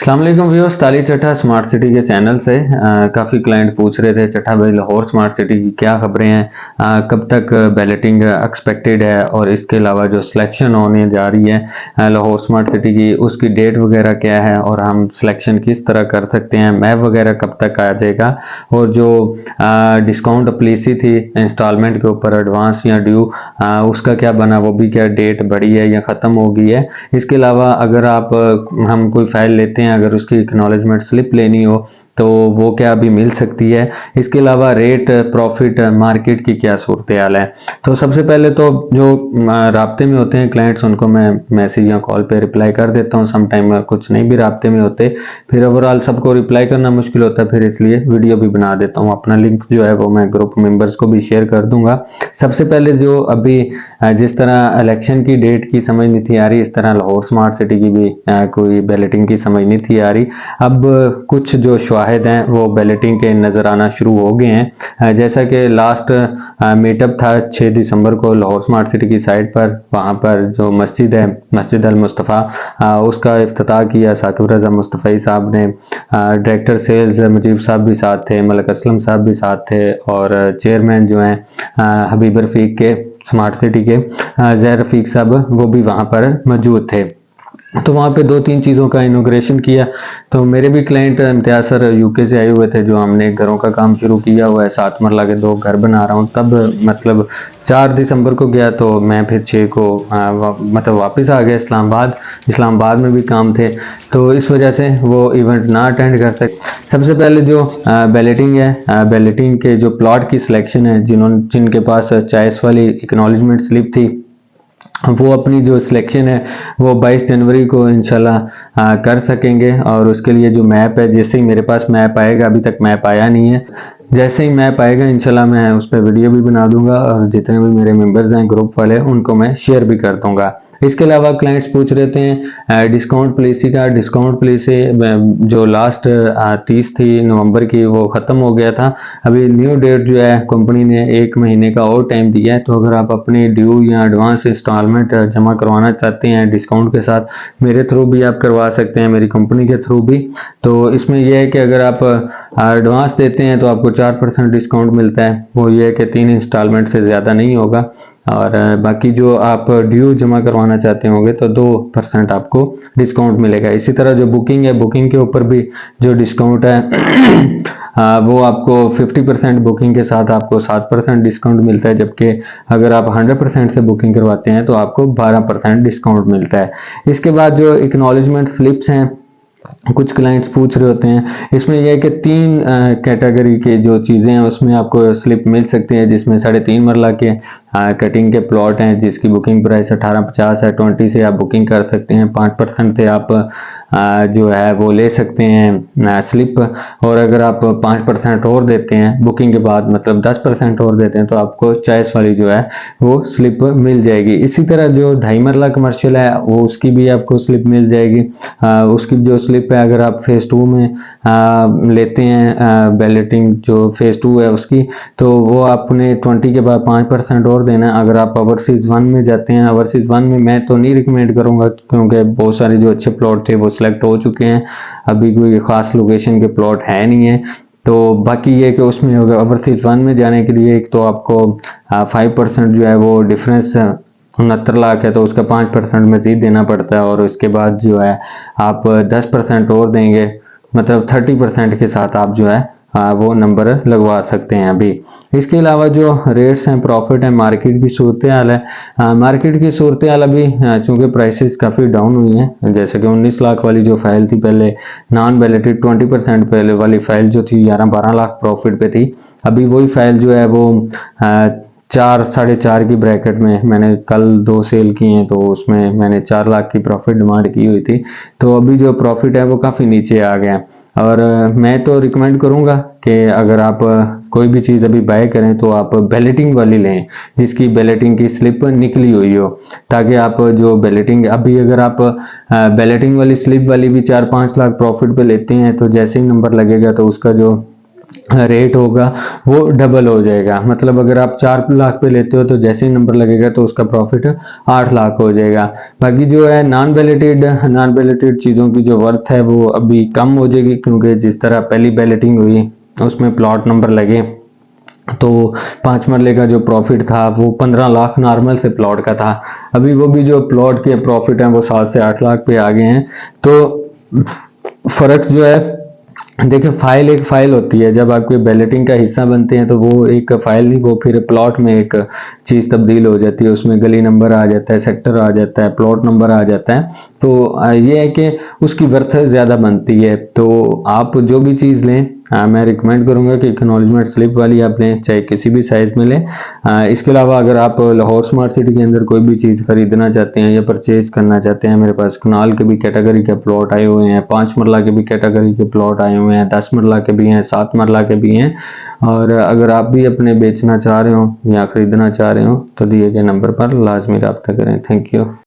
अस्सलाम वालेकुम व्यूअर्स, ताली चट्ठा स्मार्ट सिटी के चैनल से काफ़ी क्लाइंट पूछ रहे थे चट्ठा भाई लाहौर स्मार्ट सिटी की क्या खबरें हैं, कब तक बैलेटिंग एक्सपेक्टेड है और इसके अलावा जो सिलेक्शन होने जा रही है लाहौर स्मार्ट सिटी की उसकी डेट वगैरह क्या है और हम सिलेक्शन किस तरह कर सकते हैं, मैप वगैरह कब तक आ जाएगा और जो डिस्काउंट पॉलिसी थी इंस्टॉलमेंट के ऊपर एडवांस या ड्यू उसका क्या बना, वो भी क्या डेट बढ़ी है या ख़त्म हो गई है। इसके अलावा अगर आप हम कोई फाइल लेते हैं, अगर उसकी एक्नॉलेजमेंट स्लिप लेनी हो तो वो क्या अभी मिल सकती है। इसके अलावा रेट प्रॉफिट मार्केट की क्या सूरत हाल है। तो सबसे पहले तो जो राब्ते में होते हैं क्लाइंट्स उनको मैं मैसेज या कॉल पे रिप्लाई कर देता हूँ। सम टाइम कुछ नहीं भी राब्ते में होते, फिर ओवरऑल सबको रिप्लाई करना मुश्किल होता है, फिर इसलिए वीडियो भी बना देता हूँ। अपना लिंक जो है वो मैं ग्रुप मेंबर्स को भी शेयर कर दूंगा। सबसे पहले जो अभी जिस तरह इलेक्शन की डेट की समझ नहीं थी आ रही, इस तरह लाहौर स्मार्ट सिटी की भी कोई बैलेटिंग की समझ नहीं थी आ रही। अब कुछ जो शवाहिद हैं वो बैलेटिंग के नज़र आना शुरू हो गए हैं। जैसा कि लास्ट मीटअप था 6 दिसंबर को लाहौर स्मार्ट सिटी की साइट पर, वहाँ पर जो मस्जिद है मस्जिद अल मुस्तफ़ा उसका इफ्तिताह किया साकिब रज़ा मुस्तफ़ई साहब ने। डायरेक्टर सेल्स मुजीब साहब भी साथ थे, मलिक असलम साहब भी साथ थे और चेयरमैन जो हैं हबीब रफ़ीक के स्मार्ट सिटी के ज़हर रफ़ीक साहब वो भी वहाँ पर मौजूद थे। तो वहाँ पे 2-3 चीज़ों का इनॉग्रेशन किया। तो मेरे भी क्लाइंट इम्तियाज़ सर यूके से आए हुए थे, जो हमने घरों का काम शुरू किया हुआ है, 7 मरला के 2 घर बना रहा हूँ। तब मतलब 4 दिसंबर को गया तो मैं फिर 6 को मतलब वापस आ गया इस्लामाबाद में भी काम थे, तो इस वजह से वो इवेंट ना अटेंड कर सके। सबसे पहले जो बैलेटिंग है, बैलेटिंग के जो प्लॉट की सिलेक्शन है, जिनके पास चॉइस वाली एक्नॉलेजमेंट स्लिप थी वो अपनी जो सिलेक्शन है वो 22 जनवरी को इंशाल्लाह कर सकेंगे। और उसके लिए जो मैप है, जैसे ही मेरे पास मैप आएगा, अभी तक मैप आया नहीं है, जैसे ही मैप आएगा इंशाल्लाह मैं उस पर वीडियो भी बना दूंगा और जितने भी मेरे मेंबर्स हैं ग्रुप वाले उनको मैं शेयर भी कर दूंगा। इसके अलावा क्लाइंट्स पूछ रहे थे डिस्काउंट पॉलिसी का। डिस्काउंट पॉलिसी जो लास्ट 30 थी नवंबर की वो ख़त्म हो गया था। अभी न्यू डेट जो है कंपनी ने 1 महीने का और टाइम दिया है। तो अगर आप अपनी ड्यू या एडवांस इंस्टॉलमेंट जमा करवाना चाहते हैं डिस्काउंट के साथ, मेरे थ्रू भी आप करवा सकते हैं, मेरी कंपनी के थ्रू भी। तो इसमें यह है कि अगर आप एडवांस देते हैं तो आपको 4% डिस्काउंट मिलता है। वो ये है कि 3 इंस्टॉलमेंट से ज़्यादा नहीं होगा। और बाकी जो आप ड्यू जमा करवाना चाहते होंगे तो 2% आपको डिस्काउंट मिलेगा। इसी तरह जो बुकिंग है, बुकिंग के ऊपर भी जो डिस्काउंट है वो आपको 50% बुकिंग के साथ आपको 7% डिस्काउंट मिलता है, जबकि अगर आप 100% से बुकिंग करवाते हैं तो आपको 12% डिस्काउंट मिलता है। इसके बाद जो एक्नॉलेजमेंट स्लिप्स हैं, कुछ क्लाइंट्स पूछ रहे होते हैं, इसमें यह है कि 3 कैटेगरी के जो चीज़ें हैं उसमें आपको स्लिप मिल सकती है, जिसमें 3.5 मरला के कटिंग के प्लॉट हैं जिसकी बुकिंग प्राइस 1850 है। 20 से आप बुकिंग कर सकते हैं, 5% से आप जो है वो ले सकते हैं स्लिप। और अगर आप 5% और देते हैं बुकिंग के बाद, मतलब 10% और देते हैं, तो आपको चॉइस वाली जो है वो स्लिप मिल जाएगी। इसी तरह जो 2.5 मरला कमर्शियल है वो उसकी भी आपको स्लिप मिल जाएगी। उसकी जो स्लिप है, अगर आप फेज़ 2 में लेते हैं बैलेटिंग जो फेज़ 2 है उसकी, तो वो आपने 20 के बाद 5% और देना है। अगर आप ओवरसीज़ 1 में जाते हैं, ओवरसीज़ 1 में मैं तो नहीं रिकमेंड करूंगा क्योंकि बहुत सारे जो अच्छे प्लॉट थे वो सिलेक्ट हो चुके हैं, अभी कोई ख़ास लोकेशन के प्लॉट है नहीं है। तो बाकी ये कि उसमें होगा ओवरसीज़ 1 में जाने के लिए एक तो आपको 5% जो है वो डिफरेंस 69 लाख है तो उसका 5% मज़ीद देना पड़ता है, और उसके बाद जो है आप 10% और देंगे, मतलब 30% के साथ आप जो है वो नंबर लगवा सकते हैं अभी। इसके अलावा जो रेट्स हैं, प्रॉफिट है, मार्केट की सूरत हाल है। मार्केट की सूरत हाल अभी चूँकि प्राइसेस काफ़ी डाउन हुई हैं, जैसे कि 19 लाख वाली जो फाइल थी पहले नॉन बैलेटेड 20% पहले वाली फाइल जो थी 11-12 लाख प्रॉफिट पे थी, अभी वही फाइल जो है वो 4-4.5 की ब्रैकेट में, मैंने कल 2 सेल की हैं तो उसमें मैंने 4 लाख की प्रॉफिट डिमांड की हुई थी। तो अभी जो प्रॉफिट है वो काफ़ी नीचे आ गया। और मैं तो रिकमेंड करूंगा कि अगर आप कोई भी चीज़ अभी बाय करें तो आप बैलेटिंग वाली लें जिसकी बैलेटिंग की स्लिप निकली हुई हो, ताकि आप जो बैलेटिंग अभी अगर आप बैलेटिंग वाली स्लिप वाली भी 4-5 लाख प्रॉफिट पे लेते हैं तो जैसे ही नंबर लगेगा तो उसका जो रेट होगा वो डबल हो जाएगा। मतलब अगर आप 4 लाख पे लेते हो तो जैसे ही नंबर लगेगा तो उसका प्रॉफिट 8 लाख हो जाएगा। बाकी जो है नॉन बैलेटेड चीज़ों की जो वर्थ है वो अभी कम हो जाएगी, क्योंकि जिस तरह पहली बैलेटिंग हुई उसमें प्लॉट नंबर लगे तो 5 मरले का जो प्रॉफिट था वो 15 लाख नॉर्मल से प्लॉट का था। अभी वो भी जो प्लॉट के प्रॉफिट हैं वो 7 से 8 लाख पे आ गए हैं। तो फर्क जो है, देखिए फाइल एक फाइल होती है, जब आपके बैलेटिंग का हिस्सा बनते हैं तो वो एक फाइल नहीं, वो फिर प्लॉट में एक चीज तब्दील हो जाती है, उसमें गली नंबर आ जाता है, सेक्टर आ जाता है, प्लॉट नंबर आ जाता है। तो ये है कि उसकी वर्थ ज्यादा बनती है। तो आप जो भी चीज लें, मैं रिकमेंड करूंगा कि एक्नॉलेजमेंट स्लिप वाली आप लें, चाहे किसी भी साइज में लें। इसके अलावा अगर आप लाहौर स्मार्ट सिटी के अंदर कोई भी चीज़ खरीदना चाहते हैं या परचेज करना चाहते हैं, मेरे पास कनाल के भी कैटेगरी के प्लॉट आए हुए हैं, 5 मरला के भी कैटेगरी के प्लॉट आए हुए हैं, 10 मरला के भी हैं, 7 मरला के भी हैं। और अगर आप भी अपने बेचना चाह रहे हो या खरीदना चाह रहे हो तो दिए गए नंबर पर लाजमी रब्ता करें। Thank you.